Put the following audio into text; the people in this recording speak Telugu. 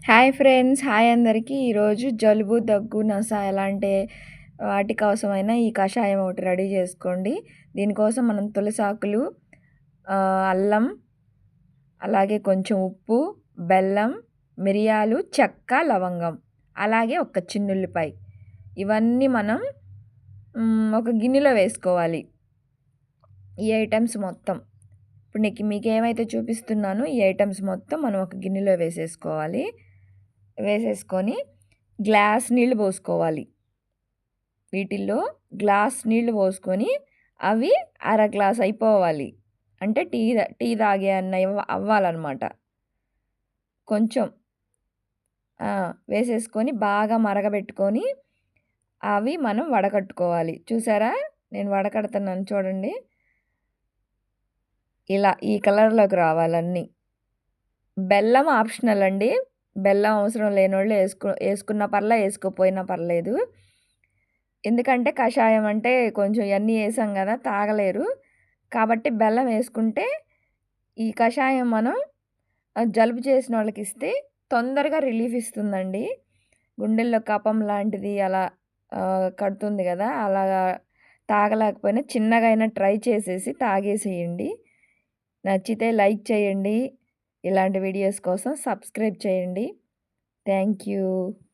Hi friends. హాయ్ అందరికీ. ఈరోజు జలుబు, దగ్గు, నస ఎలాంటి వాటి కోసమైనా ఈ కషాయం ఒకటి రెడీ చేసుకోండి. దీనికోసం మనం తులసాకులు, అల్లం, అలాగే కొంచెం ఉప్పు, బెల్లం, మిరియాలు, చెక్క, లవంగం, అలాగే ఒక చిన్నుల్లిపాయ ఇవన్నీ మనం ఒక గిన్నెలో వేసుకోవాలి. ఈ ఐటమ్స్ మొత్తం ఇప్పుడు మీకు ఏమైతే చూపిస్తున్నానో ఈ ఐటమ్స్ మొత్తం మనం ఒక గిన్నెలో వేసేసుకోవాలి. వేసేసుకొని గ్లాస్ నీళ్ళు పోసుకోవాలి. వీటిల్లో గ్లాస్ నీళ్ళు పోసుకొని అవి అర గ్లాస్ అయిపోవాలి. అంటే టీ తాగే అన్న అవ్వాలన్నమాట. కొంచెం వేసేసుకొని బాగా మరగబెట్టుకొని అవి మనం వడకట్టుకోవాలి. చూసారా, నేను వడకడుతున్నాను చూడండి. ఇలా ఈ కలర్లోకి రావాలన్నీ. బెల్లం ఆప్షనల్ అండి. బెల్లం అవసరం లేనోళ్ళు వేసుకున్నా పర్లే, వేసుకోపోయినా పర్లేదు. ఎందుకంటే కషాయం అంటే కొంచెం ఇవన్నీ వేసాం కదా, తాగలేరు. కాబట్టి బెల్లం వేసుకుంటే ఈ కషాయం మనం జలుబు చేసిన వాళ్ళకి ఇస్తే తొందరగా రిలీఫ్ ఇస్తుందండి. గుండెల్లో కఫం లాంటిది అలా కడుతుంది కదా, అలాగా తాగలేకపోయినా చిన్నగా అయినా ట్రై చేసేసి తాగేసేయండి. నచ్చితే లైక్ చేయండి. ఇలాంటి వీడియోస్ కోసం సబ్స్క్రైబ్ చేయండి. Thank you.